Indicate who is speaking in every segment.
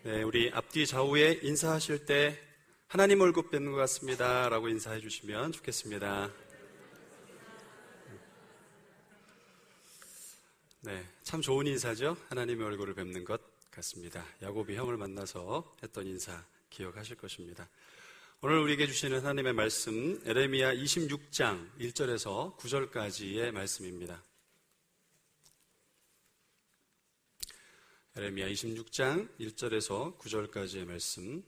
Speaker 1: 네, 우리 앞뒤 좌우에 인사하실 때 하나님 얼굴 뵙는 것 같습니다 라고 인사해 주시면 좋겠습니다. 네, 참 좋은 인사죠. 하나님의 얼굴을 뵙는 것 같습니다. 야곱이 형을 만나서 했던 인사 기억하실 것입니다. 오늘 우리에게 주시는 하나님의 말씀 에레미야 26장 1절에서 9절까지의 말씀입니다. 에레미야 26장 1절에서 9절까지의 말씀.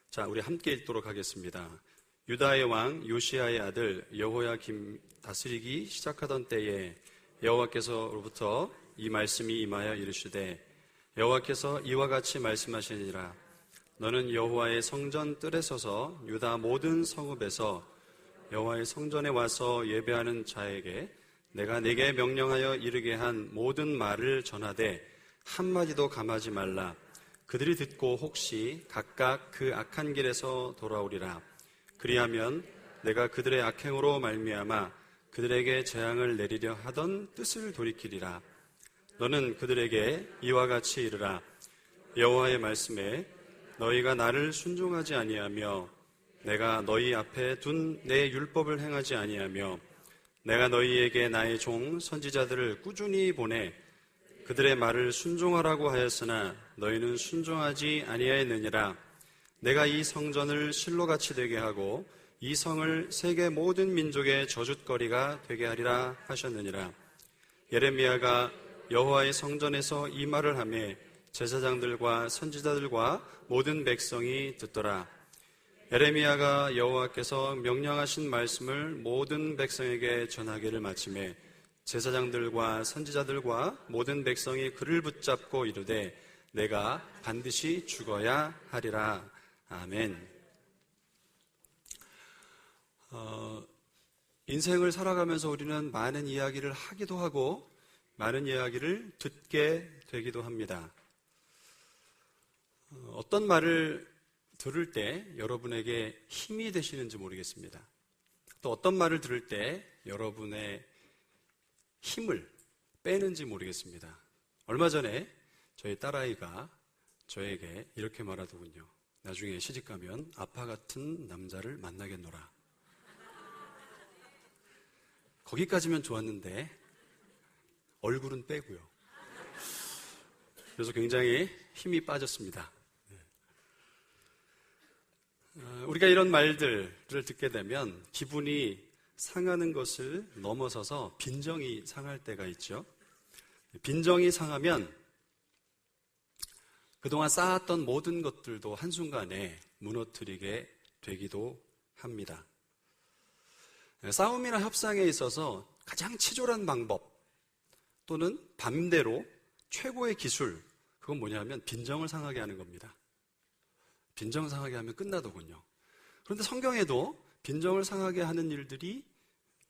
Speaker 1: 자, 우리 함께 읽도록 하겠습니다. 유다의 왕 요시야의 아들 여호야김 다스리기 시작하던 때에 여호와께서로부터 이 말씀이 임하여 이르시되 여호와께서 이와 같이 말씀하시니라. 너는 여호와의 성전 뜰에 서서 유다 모든 성읍에서 여호와의 성전에 와서 예배하는 자에게 내가 네게 명령하여 이르게 한 모든 말을 전하되 한마디도 감하지 말라. 그들이 듣고 혹시 각각 그 악한 길에서 돌아오리라. 그리하면 내가 그들의 악행으로 말미암아 그들에게 재앙을 내리려 하던 뜻을 돌이키리라. 너는 그들에게 이와 같이 이르라. 여호와의 말씀에 너희가 나를 순종하지 아니하며 내가 너희 앞에 둔 내 율법을 행하지 아니하며 내가 너희에게 나의 종 선지자들을 꾸준히 보내 그들의 말을 순종하라고 하였으나 너희는 순종하지 아니하였느니라. 내가 이 성전을 실로같이 되게 하고 이 성을 세계 모든 민족의 저주거리가 되게 하리라 하셨느니라. 예레미야가 여호와의 성전에서 이 말을 하며 제사장들과 선지자들과 모든 백성이 듣더라. 예레미야가 여호와께서 명령하신 말씀을 모든 백성에게 전하기를 마치매 제사장들과 선지자들과 모든 백성이 그를 붙잡고 이르되 내가 반드시 죽어야 하리라. 아멘. 인생을 살아가면서 우리는 많은 이야기를 하기도 하고 많은 이야기를 듣게 되기도 합니다. 어떤 말을 들을 때 여러분에게 힘이 되시는지 모르겠습니다. 또 어떤 말을 들을 때 여러분의 힘을 빼는지 모르겠습니다. 얼마 전에 저희 딸아이가 저에게 이렇게 말하더군요. 나중에 시집가면 아빠 같은 남자를 만나겠노라. 거기까지면 좋았는데 얼굴은 빼고요. 그래서 굉장히 힘이 빠졌습니다. 우리가 이런 말들을 듣게 되면 기분이 상하는 것을 넘어서서 빈정이 상할 때가 있죠. 빈정이 상하면 그동안 쌓았던 모든 것들도 한순간에 무너뜨리게 되기도 합니다. 싸움이나 협상에 있어서 가장 치졸한 방법 또는 반대로 최고의 기술, 그건 뭐냐면 빈정을 상하게 하는 겁니다. 빈정 상하게 하면 끝나더군요. 그런데 성경에도 빈정을 상하게 하는 일들이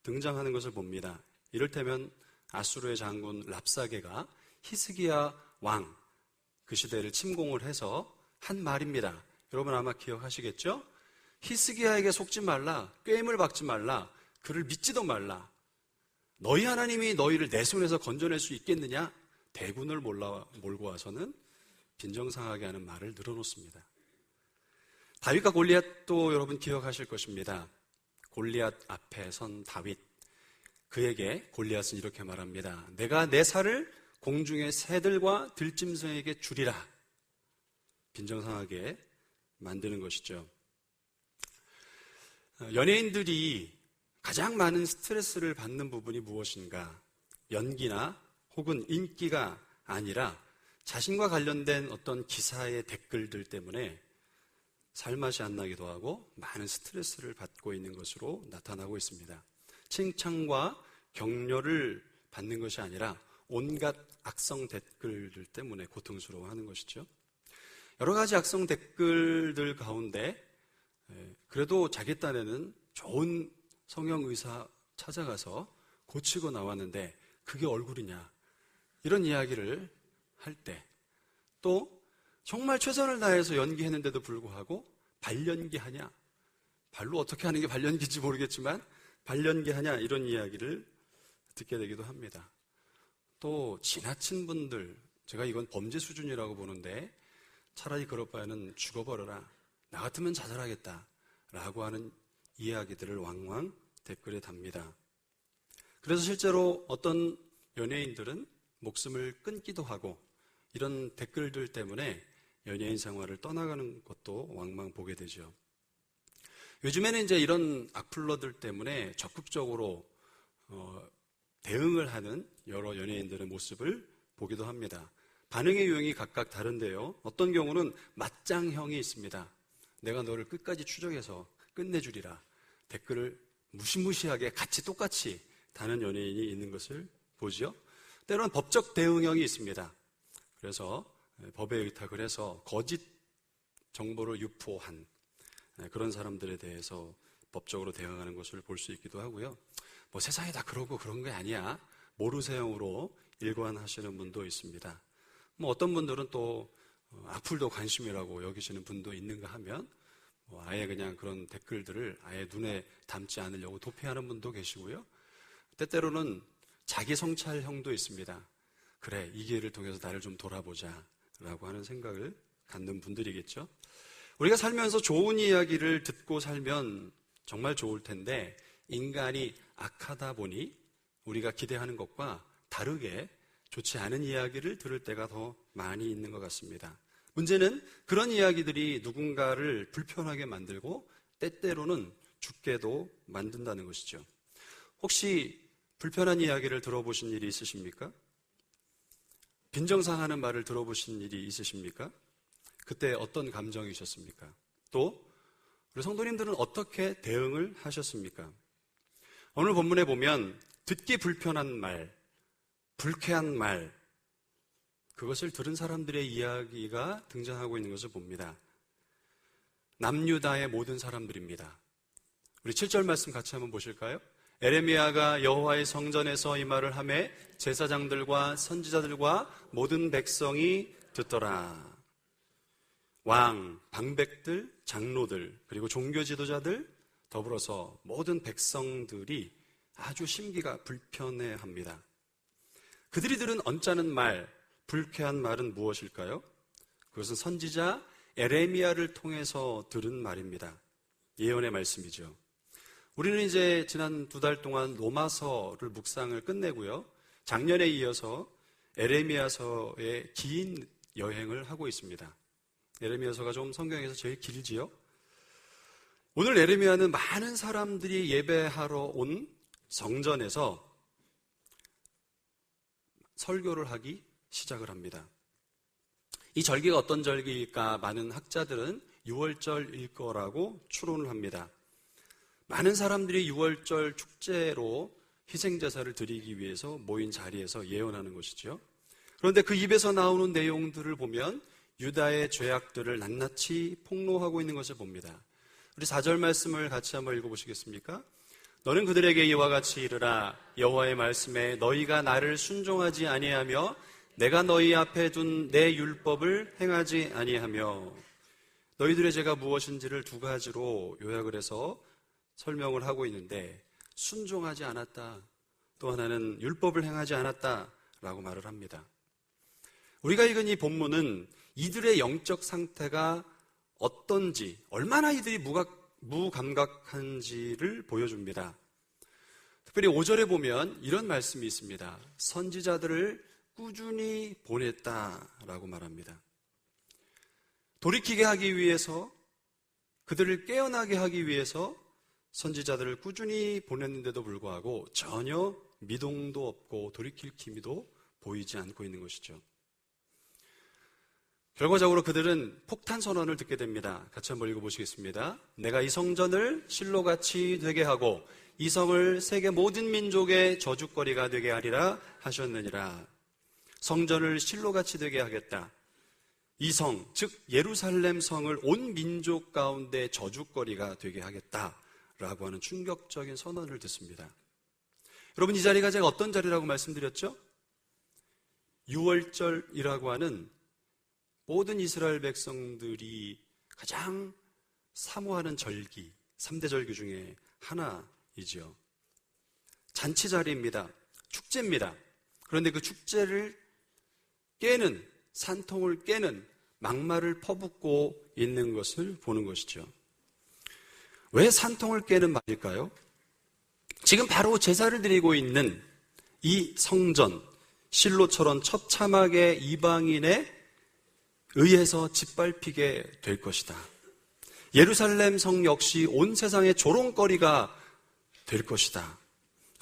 Speaker 1: 등장하는 것을 봅니다. 이를테면 아수르의 장군 랍사게가 히스기야 왕, 그 시대를 침공을 해서 한 말입니다. 여러분 아마 기억하시겠죠? 히스기야에게 속지 말라, 꾀임을 받지 말라, 그를 믿지도 말라. 너희 하나님이 너희를 내 손에서 건져낼 수 있겠느냐? 대군을 몰고 와서는 빈정 상하게 하는 말을 늘어놓습니다. 다윗과 골리앗도 여러분 기억하실 것입니다. 골리앗 앞에 선 다윗, 그에게 골리앗은 이렇게 말합니다. 내가 내 살을 공중의 새들과 들짐승에게 주리라. 빈정상하게 만드는 것이죠. 연예인들이 가장 많은 스트레스를 받는 부분이 무엇인가? 연기나 혹은 인기가 아니라 자신과 관련된 어떤 기사의 댓글들 때문에 살맛이 안 나기도 하고 많은 스트레스를 받고 있는 것으로 나타나고 있습니다. 칭찬과 격려를 받는 것이 아니라 온갖 악성 댓글들 때문에 고통스러워하는 것이죠. 여러 가지 악성 댓글들 가운데 그래도 자기 딴에는 좋은 성형의사 찾아가서 고치고 나왔는데 그게 얼굴이냐, 이런 이야기를 할 때, 또 정말 최선을 다해서 연기했는데도 불구하고 발연기 하냐, 발로 어떻게 하는 게 발연기인지 모르겠지만 발연기 하냐, 이런 이야기를 듣게 되기도 합니다. 또 지나친 분들, 제가 이건 범죄 수준이라고 보는데 차라리 그럴 바에는 죽어버려라, 나 같으면 자살하겠다 라고 하는 이야기들을 왕왕 댓글에 답니다. 그래서 실제로 어떤 연예인들은 목숨을 끊기도 하고 이런 댓글들 때문에 연예인 생활을 떠나가는 것도 왕왕 보게 되죠. 요즘에는 이제 이런 악플러들 때문에 적극적으로 대응을 하는 여러 연예인들의 모습을 보기도 합니다. 반응의 유형이 각각 다른데요. 어떤 경우는 맞짱형이 있습니다. 내가 너를 끝까지 추적해서 끝내주리라. 댓글을 무시무시하게 같이 똑같이 다는 연예인이 있는 것을 보죠. 때로는 법적 대응형이 있습니다. 그래서 법에 의탁을 해서 거짓 정보를 유포한 그런 사람들에 대해서 법적으로 대응하는 것을 볼 수 있기도 하고요. 뭐 세상이 다 그러고 그런 게 아니야, 모르쇠형으로 일관하시는 분도 있습니다. 뭐 어떤 분들은 또 악플도 관심이라고 여기시는 분도 있는가 하면 아예 그냥 그런 댓글들을 아예 눈에 담지 않으려고 도피하는 분도 계시고요. 때때로는 자기 성찰형도 있습니다. 그래, 이 기회를 통해서 나를 좀 돌아보자 라고 하는 생각을 갖는 분들이겠죠. 우리가 살면서 좋은 이야기를 듣고 살면 정말 좋을 텐데 인간이 악하다 보니 우리가 기대하는 것과 다르게 좋지 않은 이야기를 들을 때가 더 많이 있는 것 같습니다. 문제는 그런 이야기들이 누군가를 불편하게 만들고 때때로는 죽게도 만든다는 것이죠. 혹시 불편한 이야기를 들어보신 일이 있으십니까? 빈정상하는 말을 들어보신 일이 있으십니까? 그때 어떤 감정이셨습니까? 또 우리 성도님들은 어떻게 대응을 하셨습니까? 오늘 본문에 보면 듣기 불편한 말, 불쾌한 말, 그것을 들은 사람들의 이야기가 등장하고 있는 것을 봅니다. 남유다의 모든 사람들입니다. 우리 7절 말씀 같이 한번 보실까요? 에레미야가 여호와의 성전에서 이 말을 하매 제사장들과 선지자들과 모든 백성이 듣더라. 왕, 방백들, 장로들, 그리고 종교 지도자들, 더불어서 모든 백성들이 아주 심기가 불편해합니다. 그들이 들은 언짢은 말, 불쾌한 말은 무엇일까요? 그것은 선지자 에레미야를 통해서 들은 말입니다. 예언의 말씀이죠. 우리는 이제 지난 2달 동안 로마서를 묵상을 끝내고요. 작년에 이어서 에레미야서의 긴 여행을 하고 있습니다. 에레미야서가 좀 성경에서 제일 길지요. 오늘 에레미야는 많은 사람들이 예배하러 온 성전에서 설교를 하기 시작을 합니다. 이 절기가 어떤 절기일까? 많은 학자들은 유월절일 거라고 추론을 합니다. 많은 사람들이 유월절 축제로 희생제사를 드리기 위해서 모인 자리에서 예언하는 것이죠. 그런데 그 입에서 나오는 내용들을 보면 유다의 죄악들을 낱낱이 폭로하고 있는 것을 봅니다. 우리 4절 말씀을 같이 한번 읽어보시겠습니까? 너는 그들에게 이와 같이 이르라. 여호와의 말씀에 너희가 나를 순종하지 아니하며 내가 너희 앞에 둔 내 율법을 행하지 아니하며. 너희들의 죄가 무엇인지를 2가지로 요약을 해서 설명을 하고 있는데 순종하지 않았다, 또 하나는 율법을 행하지 않았다 라고 말을 합니다. 우리가 읽은 이 본문은 이들의 영적 상태가 어떤지, 얼마나 이들이 무감각한지를 보여줍니다. 특별히 5절에 보면 이런 말씀이 있습니다. 선지자들을 꾸준히 보냈다라고 말합니다. 돌이키게 하기 위해서, 그들을 깨어나게 하기 위해서 선지자들을 꾸준히 보냈는데도 불구하고 전혀 미동도 없고 돌이킬 기미도 보이지 않고 있는 것이죠. 결과적으로 그들은 폭탄 선언을 듣게 됩니다. 같이 한번 읽어보시겠습니다. 내가 이 성전을 실로같이 되게 하고 이 성을 세계 모든 민족의 저주거리가 되게 하리라 하셨느니라. 성전을 실로같이 되게 하겠다. 이 성, 즉 예루살렘 성을 온 민족 가운데 저주거리가 되게 하겠다라고 하는 충격적인 선언을 듣습니다. 여러분, 이 자리가 제가 어떤 자리라고 말씀드렸죠? 유월절이라고 하는 모든 이스라엘 백성들이 가장 사모하는 절기, 3대 절기 중에 하나이죠. 잔치 자리입니다. 축제입니다. 그런데 그 축제를 깨는, 산통을 깨는 막말을 퍼붓고 있는 것을 보는 것이죠. 왜 산통을 깨는 말일까요? 지금 바로 제사를 드리고 있는 이 성전, 실로처럼 처참하게 이방인에 의해서 짓밟히게 될 것이다. 예루살렘 성 역시 온 세상의 조롱거리가 될 것이다.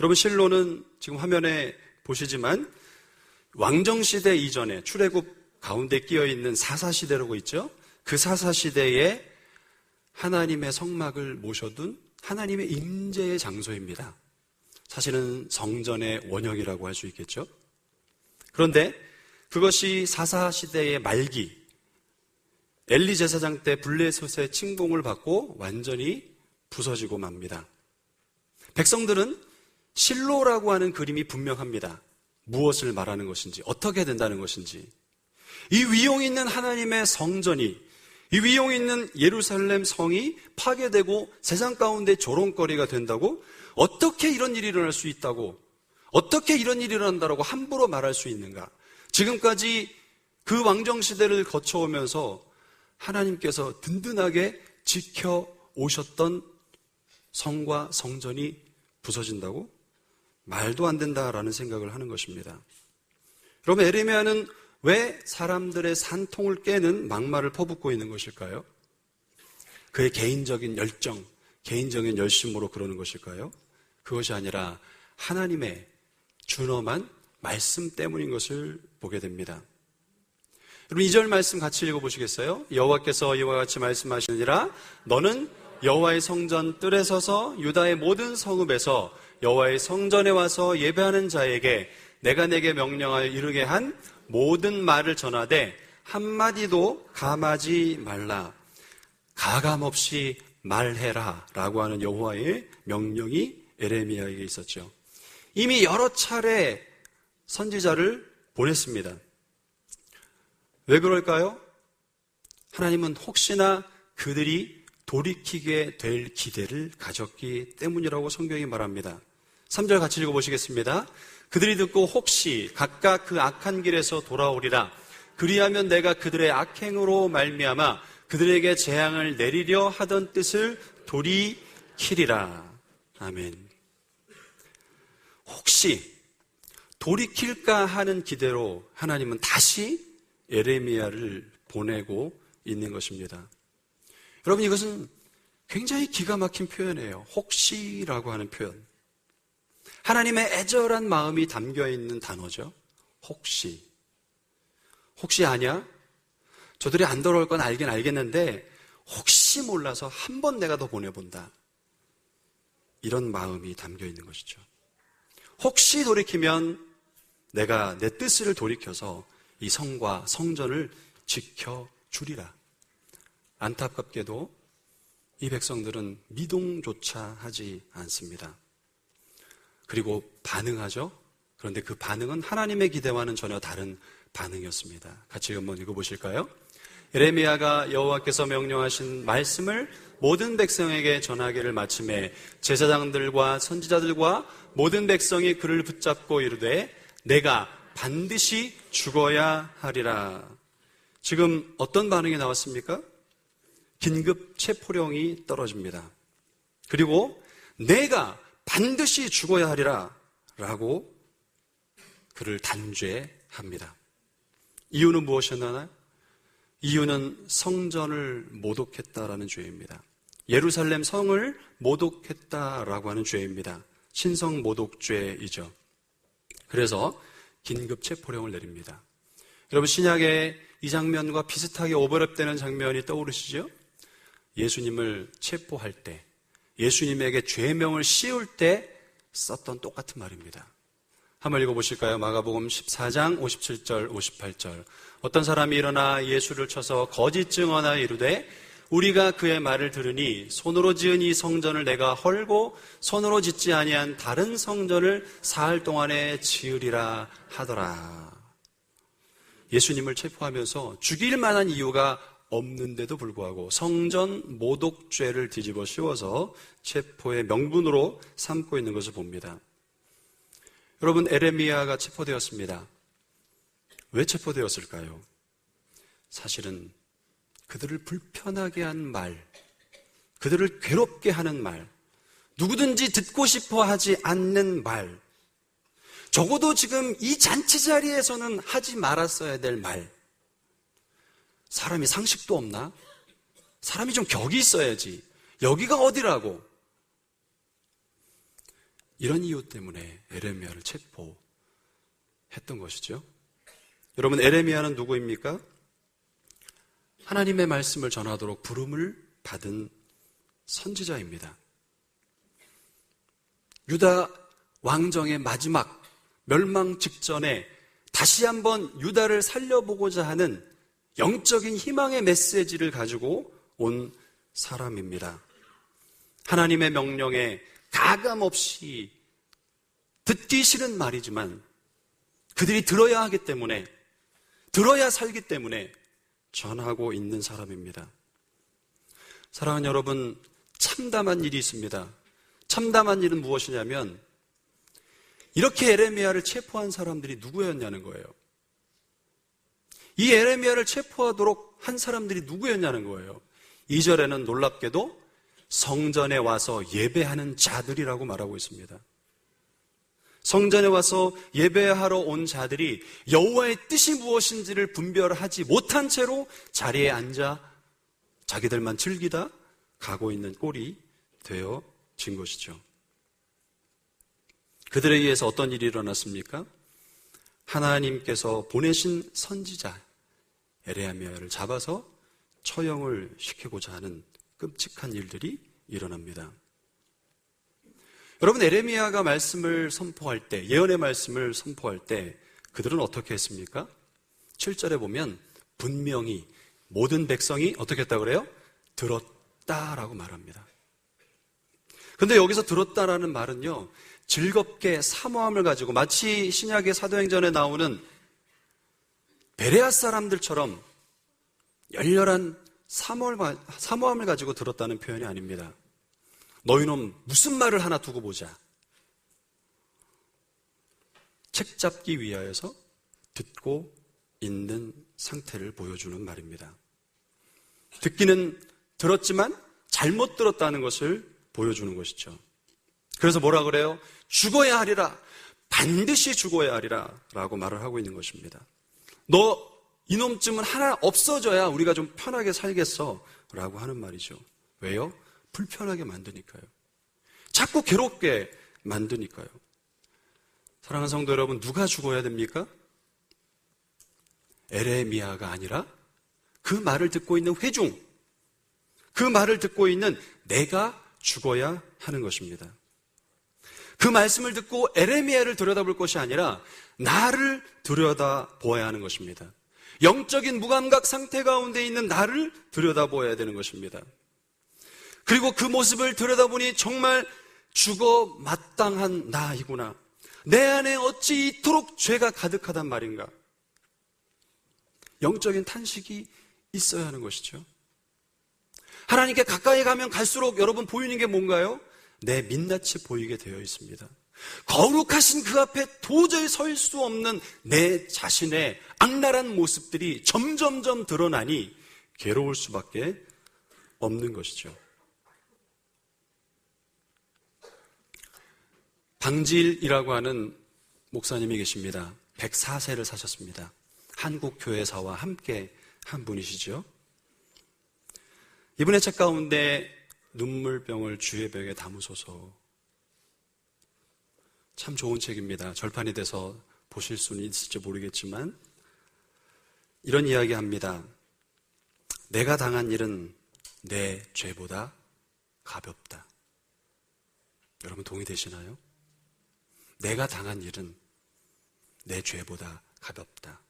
Speaker 1: 여러분, 실로는 지금 화면에 보시지만 왕정시대 이전에 출애굽 가운데 끼어있는 사사시대라고 있죠. 그 사사시대에 하나님의 성막을 모셔둔 하나님의 임재의 장소입니다. 사실은 성전의 원형이라고 할 수 있겠죠. 그런데 그것이 사사시대의 말기, 엘리 제사장 때 블레셋의 침공을 받고 완전히 부서지고 맙니다. 백성들은 실로라고 하는 그림이 분명합니다. 무엇을 말하는 것인지, 어떻게 된다는 것인지. 이 위용 있는 하나님의 성전이, 이 위용 있는 예루살렘 성이 파괴되고 세상 가운데 조롱거리가 된다고, 어떻게 이런 일이 일어날 수 있다고, 어떻게 이런 일이 일어난다고 함부로 말할 수 있는가? 지금까지 그 왕정시대를 거쳐오면서 하나님께서 든든하게 지켜오셨던 성과 성전이 부서진다고? 말도 안 된다라는 생각을 하는 것입니다. 여러분, 에레미야는 왜 사람들의 산통을 깨는 막말을 퍼붓고 있는 것일까요? 그의 개인적인 열정, 개인적인 열심으로 그러는 것일까요? 그것이 아니라 하나님의 준엄한 말씀 때문인 것을 보게 됩니다. 여러분, 2절 말씀 같이 읽어보시겠어요? 여호와께서 이와 같이 말씀하시느니라. 너는 여호와의 성전 뜰에 서서 유다의 모든 성읍에서 여호와의 성전에 와서 예배하는 자에게 내가 내게 명령하여 이르게 한 모든 말을 전하되 한마디도 감하지 말라. 가감없이 말해라 라고 하는 여호와의 명령이 에레미야에게 있었죠. 이미 여러 차례 선지자를 보냈습니다. 왜 그럴까요? 하나님은 혹시나 그들이 돌이키게 될 기대를 가졌기 때문이라고 성경이 말합니다. 3절 같이 읽어보시겠습니다. 그들이 듣고 혹시 각각 그 악한 길에서 돌아오리라. 그리하면 내가 그들의 악행으로 말미암아 그들에게 재앙을 내리려 하던 뜻을 돌이키리라. 아멘. 혹시 돌이킬까 하는 기대로 하나님은 다시 에레미야를 보내고 있는 것입니다. 여러분, 이것은 굉장히 기가 막힌 표현이에요. 혹시라고 하는 표현. 하나님의 애절한 마음이 담겨있는 단어죠. 혹시. 혹시 아냐? 저들이 안 돌아올 건 알긴 알겠는데 혹시 몰라서 한 번 내가 더 보내본다. 이런 마음이 담겨있는 것이죠. 혹시 돌이키면 내가 내 뜻을 돌이켜서 이 성과 성전을 지켜주리라. 안타깝게도 이 백성들은 미동조차 하지 않습니다. 그리고 반응하죠. 그런데 그 반응은 하나님의 기대와는 전혀 다른 반응이었습니다. 같이 한번 읽어보실까요? 에레미야가 여호와께서 명령하신 말씀을 모든 백성에게 전하기를 마침에 제사장들과 선지자들과 모든 백성이 그를 붙잡고 이르되 내가 반드시 죽어야 하리라. 지금 어떤 반응이 나왔습니까? 긴급 체포령이 떨어집니다. 그리고 내가 반드시 죽어야 하리라 라고 그를 단죄합니다. 이유는 무엇이었나요? 이유는 성전을 모독했다라는 죄입니다. 예루살렘 성을 모독했다라고 하는 죄입니다. 신성 모독죄이죠. 그래서 긴급 체포령을 내립니다. 여러분, 신약에 이 장면과 비슷하게 오버랩되는 장면이 떠오르시죠? 예수님을 체포할 때, 예수님에게 죄명을 씌울 때 썼던 똑같은 말입니다. 한번 읽어보실까요? 마가복음 14장 57절 58절. 어떤 사람이 일어나 예수를 쳐서 거짓 증언하여 이르되 우리가 그의 말을 들으니 손으로 지은 이 성전을 내가 헐고 손으로 짓지 아니한 다른 성전을 사흘 동안에 지으리라 하더라. 예수님을 체포하면서 죽일 만한 이유가 없는데도 불구하고 성전 모독죄를 뒤집어 씌워서 체포의 명분으로 삼고 있는 것을 봅니다. 여러분, 에레미야가 체포되었습니다. 왜 체포되었을까요? 사실은 그들을 불편하게 한 말, 그들을 괴롭게 하는 말, 누구든지 듣고 싶어 하지 않는 말, 적어도 지금 이 잔치 자리에서는 하지 말았어야 될 말. 사람이 상식도 없나? 사람이 좀 격이 있어야지. 여기가 어디라고? 이런 이유 때문에 에레미야를 체포했던 것이죠. 여러분, 에레미야는 누구입니까? 하나님의 말씀을 전하도록 부름을 받은 선지자입니다. 유다 왕정의 마지막 멸망 직전에 다시 한번 유다를 살려보고자 하는 영적인 희망의 메시지를 가지고 온 사람입니다. 하나님의 명령에 가감없이 듣기 싫은 말이지만 그들이 들어야 하기 때문에, 들어야 살기 때문에 전하고 있는 사람입니다. 사랑하는 여러분, 참담한 일이 있습니다. 참담한 일은 무엇이냐면 이렇게 에레미야를 체포한 사람들이 누구였냐는 거예요. 이 에레미야를 체포하도록 한 사람들이 누구였냐는 거예요. 2절에는 놀랍게도 성전에 와서 예배하는 자들이라고 말하고 있습니다. 성전에 와서 예배하러 온 자들이 여호와의 뜻이 무엇인지를 분별하지 못한 채로 자리에 앉아 자기들만 즐기다 가고 있는 꼴이 되어진 것이죠. 그들에 의해서 어떤 일이 일어났습니까? 하나님께서 보내신 선지자 에레미야를 잡아서 처형을 시키고자 하는 끔찍한 일들이 일어납니다. 여러분, 에레미야가 말씀을 선포할 때, 예언의 말씀을 선포할 때 그들은 어떻게 했습니까? 7절에 보면 분명히 모든 백성이 어떻게 했다고 그래요? 들었다라고 말합니다. 그런데 여기서 들었다라는 말은요, 즐겁게 사모함을 가지고 마치 신약의 사도행전에 나오는 베레아 사람들처럼 열렬한 사모함을 가지고 들었다는 표현이 아닙니다. 너희는 무슨 말을 하나 두고 보자. 책 잡기 위하여서 듣고 있는 상태를 보여주는 말입니다. 듣기는 들었지만 잘못 들었다는 것을 보여주는 것이죠. 그래서 뭐라 그래요? 죽어야 하리라. 반드시 죽어야 하리라 라고 말을 하고 있는 것입니다. 너 이놈쯤은 하나 없어져야 우리가 좀 편하게 살겠어 라고 하는 말이죠. 왜요? 불편하게 만드니까요. 자꾸 괴롭게 만드니까요. 사랑하는 성도 여러분, 누가 죽어야 됩니까? 에레미야가 아니라 그 말을 듣고 있는 회중, 그 말을 듣고 있는 내가 죽어야 하는 것입니다. 그 말씀을 듣고 에레미야를 들여다볼 것이 아니라 나를 들여다보아야 하는 것입니다. 영적인 무감각 상태 가운데 있는 나를 들여다보아야 되는 것입니다. 그리고 그 모습을 들여다보니 정말 죽어 마땅한 나이구나. 내 안에 어찌 이토록 죄가 가득하단 말인가. 영적인 탄식이 있어야 하는 것이죠. 하나님께 가까이 가면 갈수록 여러분 보이는 게 뭔가요? 내 민낯이 보이게 되어 있습니다. 거룩하신 그 앞에 도저히 설 수 없는 내 자신의 악랄한 모습들이 점점점 드러나니 괴로울 수밖에 없는 것이죠. 방질이라고 하는 목사님이 계십니다. 104세를 사셨습니다. 한국교회사와 함께 한 분이시죠. 이분의 책 가운데 눈물병을 주의 벽에 담으소서, 참 좋은 책입니다. 절판이 돼서 보실 수는 있을지 모르겠지만 이런 이야기 합니다. 내가 당한 일은 내 죄보다 가볍다. 여러분 동의되시나요? 내가 당한 일은 내 죄보다 가볍다.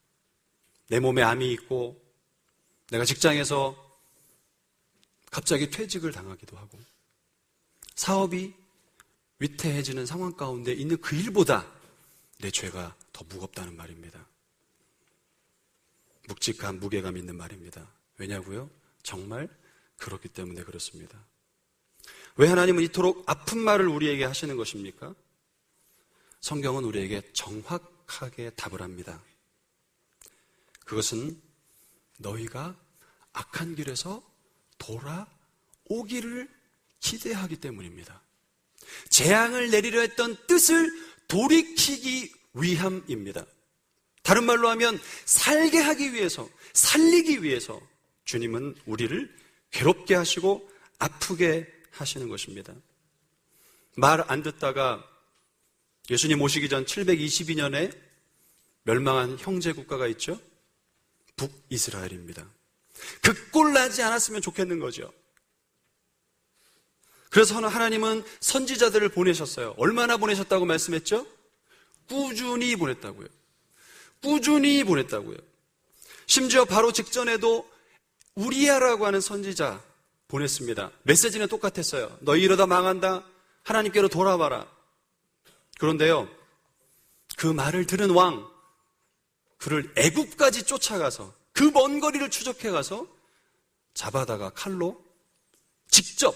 Speaker 1: 내 몸에 암이 있고 내가 직장에서 갑자기 퇴직을 당하기도 하고 사업이 위태해지는 상황 가운데 있는 그 일보다 내 죄가 더 무겁다는 말입니다. 묵직한 무게감 있는 말입니다. 왜냐고요? 정말 그렇기 때문에 그렇습니다. 왜 하나님은 이토록 아픈 말을 우리에게 하시는 것입니까? 성경은 우리에게 정확하게 답을 합니다. 그것은 너희가 악한 길에서 돌아오기를 기대하기 때문입니다. 재앙을 내리려 했던 뜻을 돌이키기 위함입니다. 다른 말로 하면 살게 하기 위해서, 살리기 위해서 주님은 우리를 괴롭게 하시고 아프게 하시는 것입니다. 말 안 듣다가 예수님 오시기 전 722년에 멸망한 형제 국가가 있죠. 북이스라엘입니다. 그 꼴 나지 않았으면 좋겠는 거죠. 그래서 하나님은 선지자들을 보내셨어요. 얼마나 보내셨다고 말씀했죠? 꾸준히 보냈다고요. 꾸준히 보냈다고요. 심지어 바로 직전에도 우리야라고 하는 선지자 보냈습니다. 메시지는 똑같았어요. 너희 이러다 망한다. 하나님께로 돌아와라. 그런데요, 그 말을 들은 왕, 그를 애굽까지 쫓아가서 그 먼 거리를 추적해 가서 잡아다가 칼로 직접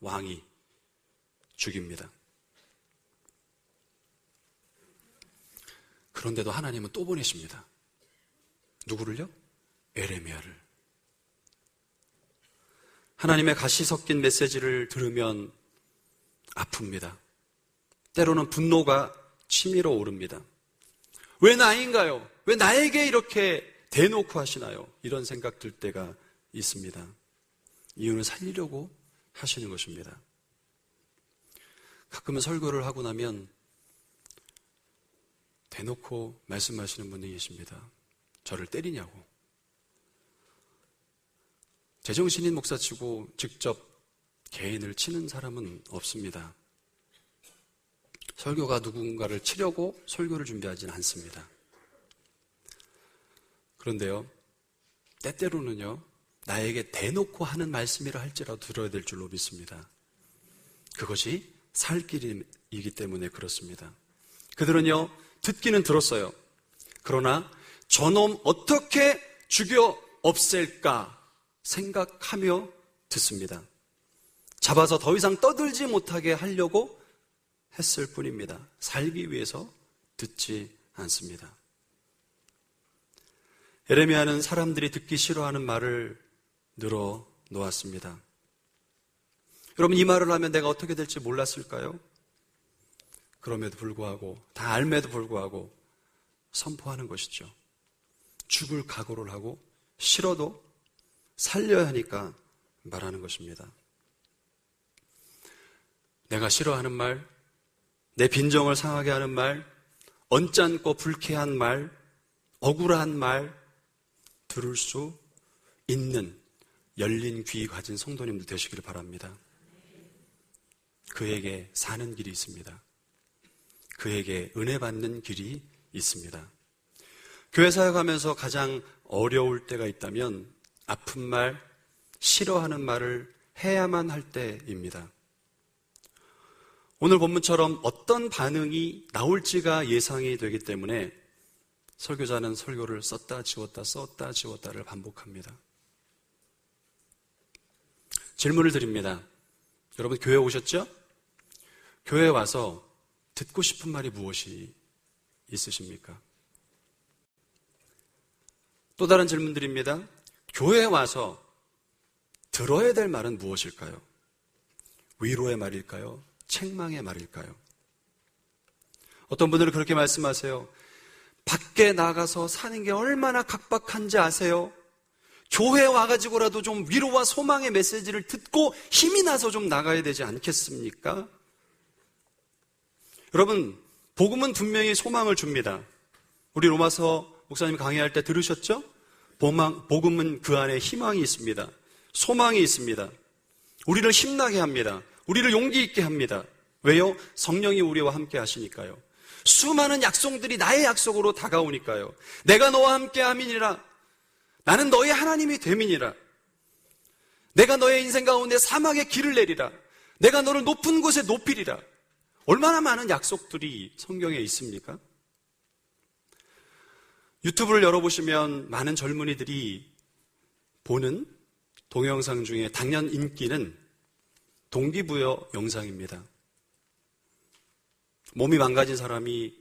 Speaker 1: 왕이 죽입니다. 그런데도 하나님은 또 보내십니다. 누구를요? 에레미야를. 하나님의 가시 섞인 메시지를 들으면 아픕니다. 때로는 분노가 치밀어 오릅니다. 왜 나인가요? 왜 나에게 이렇게 대놓고 하시나요? 이런 생각 들 때가 있습니다. 이유는 살리려고 하시는 것입니다. 가끔은 설교를 하고 나면 대놓고 말씀하시는 분이 계십니다. 저를 때리냐고. 제정신인 목사치고 직접 개인을 치는 사람은 없습니다. 설교가 누군가를 치려고 설교를 준비하지는 않습니다. 그런데요, 때때로는요, 나에게 대놓고 하는 말씀이라 할지라도 들어야 될 줄로 믿습니다. 그것이 살 길이기 때문에 그렇습니다. 그들은요, 듣기는 들었어요. 그러나 저놈 어떻게 죽여 없앨까 생각하며 듣습니다. 잡아서 더 이상 떠들지 못하게 하려고 했을 뿐입니다. 살기 위해서 듣지 않습니다. 에레미야는 사람들이 듣기 싫어하는 말을 늘어 놓았습니다. 여러분, 이 말을 하면 내가 어떻게 될지 몰랐을까요? 그럼에도 불구하고, 다 알매도 불구하고 선포하는 것이죠. 죽을 각오를 하고 싫어도 살려야 하니까 말하는 것입니다. 내가 싫어하는 말, 내 빈정을 상하게 하는 말, 언짢고 불쾌한 말, 억울한 말 들을 수 있는 열린 귀 가진 성도님들 되시기를 바랍니다. 그에게 사는 길이 있습니다. 그에게 은혜 받는 길이 있습니다. 교회 사역하면서 가장 어려울 때가 있다면 아픈 말, 싫어하는 말을 해야만 할 때입니다. 오늘 본문처럼 어떤 반응이 나올지가 예상이 되기 때문에 설교자는 설교를 썼다 지웠다 썼다 지웠다를 반복합니다. 질문을 드립니다. 여러분, 교회 오셨죠? 교회에 와서 듣고 싶은 말이 무엇이 있으십니까? 또 다른 질문 드립니다. 교회에 와서 들어야 될 말은 무엇일까요? 위로의 말일까요? 책망의 말일까요? 어떤 분들은 그렇게 말씀하세요. 밖에 나가서 사는 게 얼마나 각박한지 아세요? 교회에 와가지고라도 좀 위로와 소망의 메시지를 듣고 힘이 나서 좀 나가야 되지 않겠습니까? 여러분, 복음은 분명히 소망을 줍니다. 우리 로마서 목사님 강의할 때 들으셨죠? 복음은 그 안에 희망이 있습니다. 소망이 있습니다. 우리를 힘나게 합니다. 우리를 용기 있게 합니다. 왜요? 성령이 우리와 함께 하시니까요. 수많은 약속들이 나의 약속으로 다가오니까요. 내가 너와 함께 함이니라. 나는 너의 하나님이 됨이니라. 내가 너의 인생 가운데 사막의 길을 내리라. 내가 너를 높은 곳에 높이리라. 얼마나 많은 약속들이 성경에 있습니까? 유튜브를 열어보시면 많은 젊은이들이 보는 동영상 중에 당연 인기는 동기부여 영상입니다. 몸이 망가진 사람이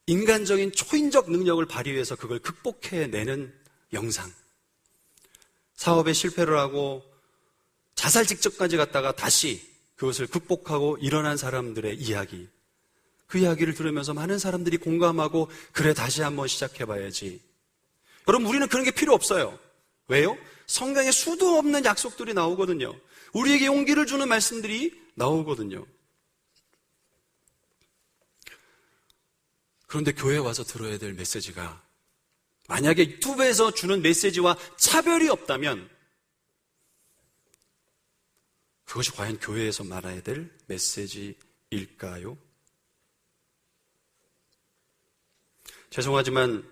Speaker 1: 인간적인 초인적 능력을 발휘해서 그걸 극복해내는 영상. 사업에 실패를 하고 자살 직전까지 갔다가 다시 그것을 극복하고 일어난 사람들의 이야기. 그 이야기를 들으면서 많은 사람들이 공감하고 그래 다시 한번 시작해봐야지. 여러분 우리는 그런 게 필요 없어요. 왜요? 성경에 수도 없는 약속들이 나오거든요. 우리에게 용기를 주는 말씀들이 나오거든요. 그런데 교회에 와서 들어야 될 메시지가 만약에 유튜브에서 주는 메시지와 차별이 없다면 그것이 과연 교회에서 말해야 될 메시지일까요? 죄송하지만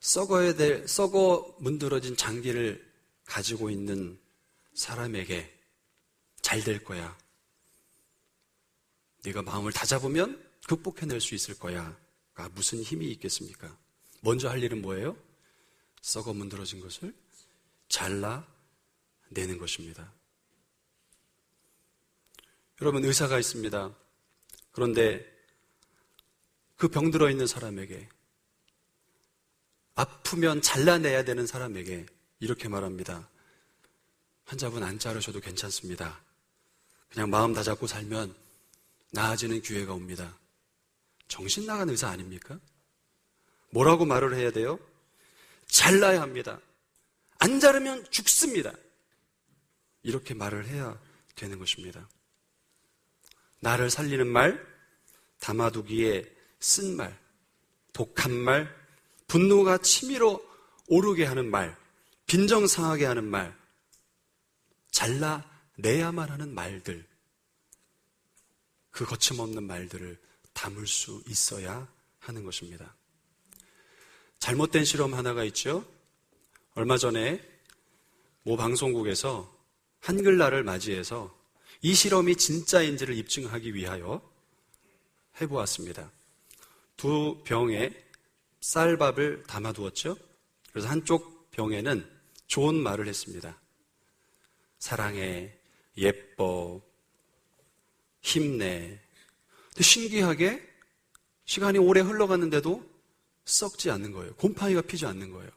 Speaker 1: 썩어 문드러진 장기를 가지고 있는 사람에게 잘 될 거야. 네가 마음을 다잡으면 극복해낼 수 있을 거야. 가 무슨 힘이 있겠습니까? 먼저 할 일은 뭐예요? 썩어 문드러진 것을 잘라내는 것입니다. 여러분 의사가 있습니다. 그런데 그 병들어 있는 사람에게 아프면 잘라내야 되는 사람에게 이렇게 말합니다. 환자분 안 자르셔도 괜찮습니다. 그냥 마음 다잡고 살면 나아지는 기회가 옵니다. 정신 나간 의사 아닙니까? 뭐라고 말을 해야 돼요? 잘라야 합니다. 안 자르면 죽습니다. 이렇게 말을 해야 되는 것입니다. 나를 살리는 말, 담아두기에 쓴 말, 독한 말, 분노가 치밀어 오르게 하는 말, 빈정상하게 하는 말, 잘라내야만 하는 말들, 그 거침없는 말들을 담을 수 있어야 하는 것입니다. 잘못된 실험 하나가 있죠. 얼마 전에 모 방송국에서 한글날을 맞이해서 이 실험이 진짜인지를 입증하기 위하여 해보았습니다. 두 병에 쌀밥을 담아두었죠. 그래서 한쪽 병에는 좋은 말을 했습니다. 사랑해, 예뻐, 힘내. 근데 신기하게 시간이 오래 흘러갔는데도 썩지 않는 거예요. 곰팡이가 피지 않는 거예요.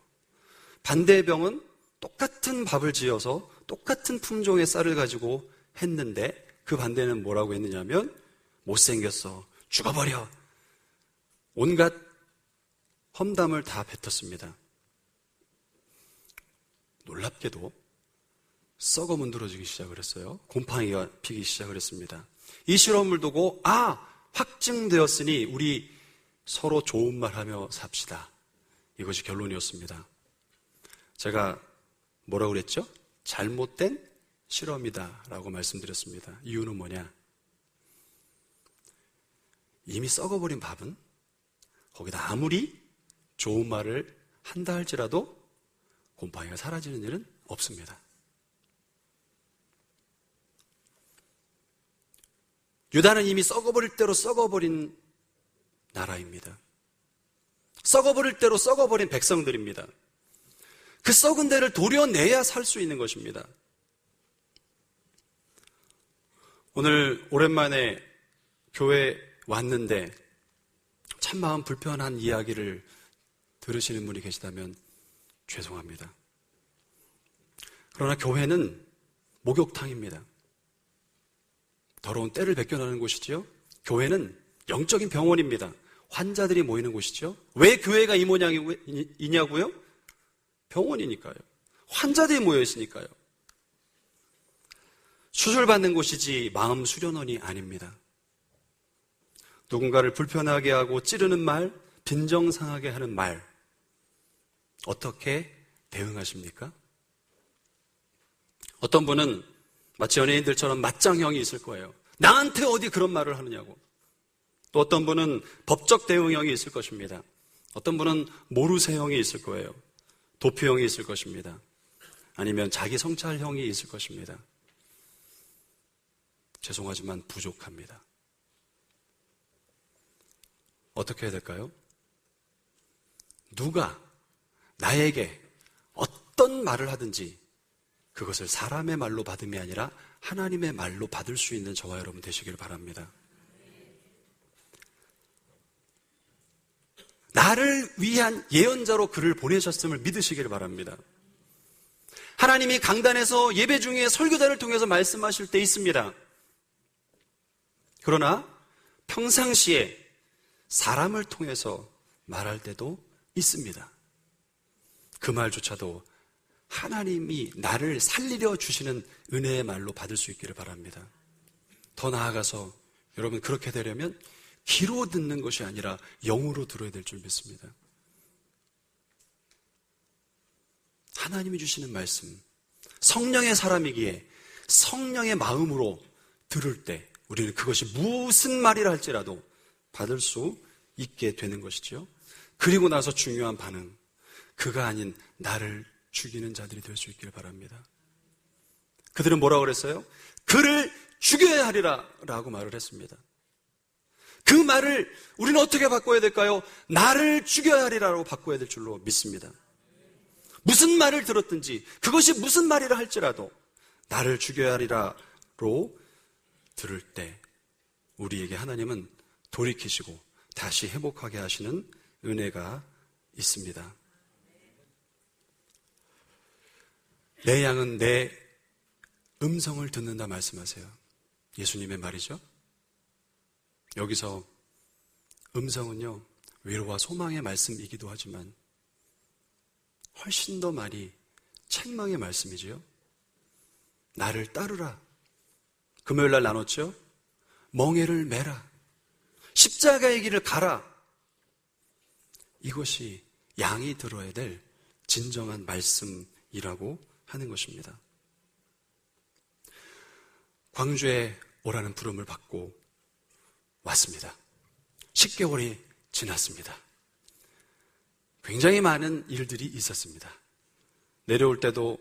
Speaker 1: 반대의 병은 똑같은 밥을 지어서 똑같은 품종의 쌀을 가지고 했는데 그 반대는 뭐라고 했느냐면 못생겼어, 죽어버려, 온갖 험담을 다 뱉었습니다. 놀랍게도 썩어 문드러지기 시작을 했어요. 곰팡이가 피기 시작을 했습니다. 이 실험을 두고 확증되었으니 우리 서로 좋은 말 하며 삽시다. 이것이 결론이었습니다. 제가 뭐라고 그랬죠? 잘못된 실험이다 라고 말씀드렸습니다. 이유는 뭐냐? 이미 썩어버린 밥은 거기다 아무리 좋은 말을 한다 할지라도 곰팡이가 사라지는 일은 없습니다. 유다는 이미 썩어버릴 대로 썩어버린 나라입니다. 썩어버릴 대로 썩어버린 백성들입니다. 그 썩은 데를 도려내야 살 수 있는 것입니다. 오늘 오랜만에 교회 왔는데 참 마음 불편한 이야기를 들으시는 분이 계시다면 죄송합니다. 그러나 교회는 목욕탕입니다. 더러운 때를 벗겨나는 곳이지요. 교회는 영적인 병원입니다. 환자들이 모이는 곳이죠. 왜 교회가 이 모양이냐고요? 병원이니까요. 환자들이 모여 있으니까요. 수술받는 곳이지 마음 수련원이 아닙니다. 누군가를 불편하게 하고 찌르는 말, 빈정상하게 하는 말, 어떻게 대응하십니까? 어떤 분은 마치 연예인들처럼 맞장형이 있을 거예요. 나한테 어디 그런 말을 하느냐고. 또 어떤 분은 법적 대응형이 있을 것입니다. 어떤 분은 모르쇠형이 있을 거예요. 도피형이 있을 것입니다. 아니면 자기 성찰형이 있을 것입니다. 죄송하지만 부족합니다. 어떻게 해야 될까요? 누가 나에게 어떤 말을 하든지 그것을 사람의 말로 받음이 아니라 하나님의 말로 받을 수 있는 저와 여러분 되시길 바랍니다. 나를 위한 예언자로 그를 보내셨음을 믿으시기를 바랍니다. 하나님이 강단에서 예배 중에 설교자를 통해서 말씀하실 때 있습니다. 그러나 평상시에 사람을 통해서 말할 때도 있습니다. 그 말조차도 하나님이 나를 살리려 주시는 은혜의 말로 받을 수 있기를 바랍니다. 더 나아가서 여러분 그렇게 되려면 귀로 듣는 것이 아니라 영으로 들어야 될 줄 믿습니다. 하나님이 주시는 말씀, 성령의 사람이기에 성령의 마음으로 들을 때 우리는 그것이 무슨 말이라 할지라도 받을 수 있게 되는 것이죠. 그리고 나서 중요한 반응, 그가 아닌 나를 죽이는 자들이 될 수 있기를 바랍니다. 그들은 뭐라고 그랬어요? 그를 죽여야 하리라 라고 말을 했습니다. 그 말을 우리는 어떻게 바꿔야 될까요? 나를 죽여야 하리라고 바꿔야 될 줄로 믿습니다. 무슨 말을 들었든지 그것이 무슨 말이라 할지라도 나를 죽여야 하리라로 들을 때 우리에게 하나님은 돌이키시고 다시 회복하게 하시는 은혜가 있습니다. 내 양은 내 음성을 듣는다 말씀하세요. 예수님의 말이죠. 여기서 음성은요, 위로와 소망의 말씀이기도 하지만 훨씬 더 많이 책망의 말씀이지요. 나를 따르라. 금요일날 나눴죠. 멍에를 매라. 십자가의 길을 가라. 이것이 양이 들어야 될 진정한 말씀이라고 하는 것입니다. 광주에 오라는 부름을 받고 왔습니다. 10개월이 지났습니다. 굉장히 많은 일들이 있었습니다. 내려올 때도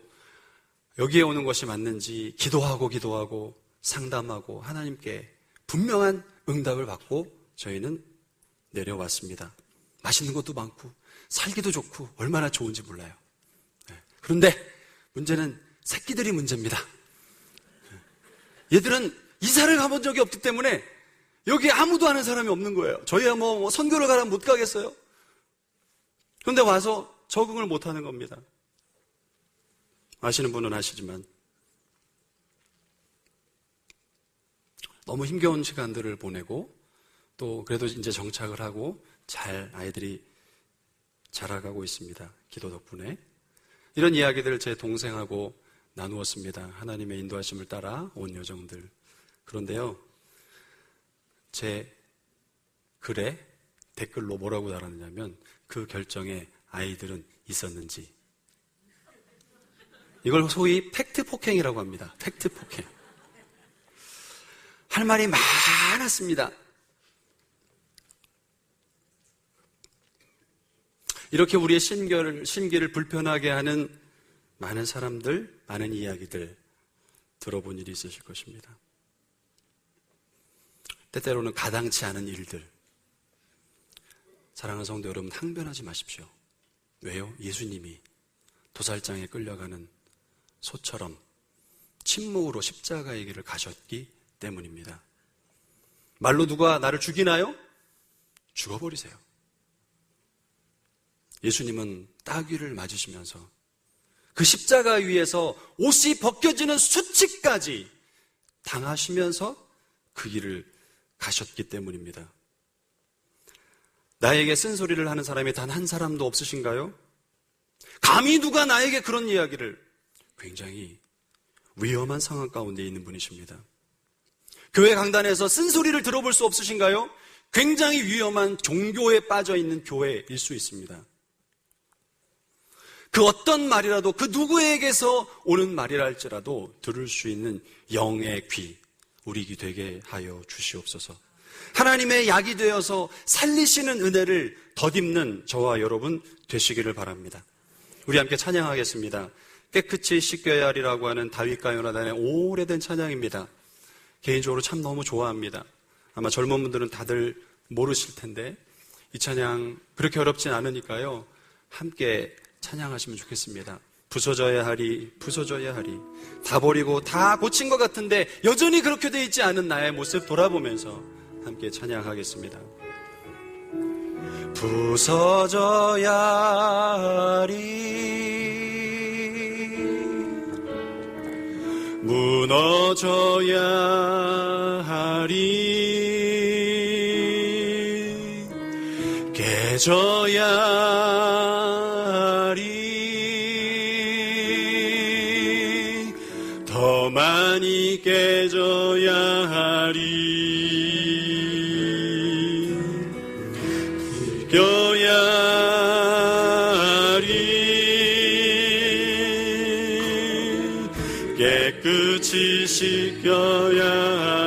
Speaker 1: 여기에 오는 것이 맞는지 기도하고 상담하고 하나님께 분명한 응답을 받고 저희는 내려왔습니다. 맛있는 것도 많고 살기도 좋고 얼마나 좋은지 몰라요. 그런데 문제는 새끼들이 문제입니다. 얘들은 이사를 가본 적이 없기 때문에 여기 아무도 아는 사람이 없는 거예요. 저희야 뭐 선교를 가라면 못 가겠어요? 그런데 와서 적응을 못 하는 겁니다. 아시는 분은 아시지만 너무 힘겨운 시간들을 보내고 또 그래도 이제 정착을 하고 잘 아이들이 자라가고 있습니다. 기도 덕분에. 이런 이야기들을 제 동생하고 나누었습니다. 하나님의 인도하심을 따라 온 여정들. 그런데요, 제 글에 댓글로 뭐라고 달았느냐면 그 결정에 아이들은 있었는지. 이걸 소위 팩트 폭행이라고 합니다. 팩트 폭행. 할 말이 많았습니다. 이렇게 우리의 심기를 불편하게 하는 많은 사람들, 많은 이야기들 들어본 일이 있으실 것입니다. 때때로는 가당치 않은 일들. 사랑하는 성도 여러분, 항변하지 마십시오. 왜요? 예수님이 도살장에 끌려가는 소처럼 침묵으로 십자가의 길을 가셨기 때문입니다. 말로 누가 나를 죽이나요? 죽어버리세요. 예수님은 따귀를 맞으시면서 그 십자가 위에서 옷이 벗겨지는 수치까지 당하시면서 그 길을 가셨기 때문입니다. 나에게 쓴소리를 하는 사람이 단 한 사람도 없으신가요? 감히 누가 나에게 그런 이야기를. 굉장히 위험한 상황 가운데 있는 분이십니다. 교회 강단에서 쓴소리를 들어볼 수 없으신가요? 굉장히 위험한 종교에 빠져 있는 교회일 수 있습니다. 그 어떤 말이라도 그 누구에게서 오는 말이라 할지라도 들을 수 있는 영의 귀, 우리 귀 되게 하여 주시옵소서. 하나님의 약이 되어서 살리시는 은혜를 덧입는 저와 여러분 되시기를 바랍니다. 우리 함께 찬양하겠습니다. 깨끗이 씻겨야 하리라고 하는 다윗과 요나단의 오래된 찬양입니다. 개인적으로 참 너무 좋아합니다. 아마 젊은 분들은 다들 모르실 텐데 이 찬양 그렇게 어렵진 않으니까요. 함께 찬양하시면 좋겠습니다. 부서져야 하리, 부서져야 하리. 다 버리고 다 고친 것 같은데 여전히 그렇게 돼 있지 않은 나의 모습 돌아보면서 함께 찬양하겠습니다. 부서져야 하리. 무너져야 하리. 깨져야 하리. 더 많이 깨져야 하리. 이겨야 하리. 깨끗이 씻겨야 하리.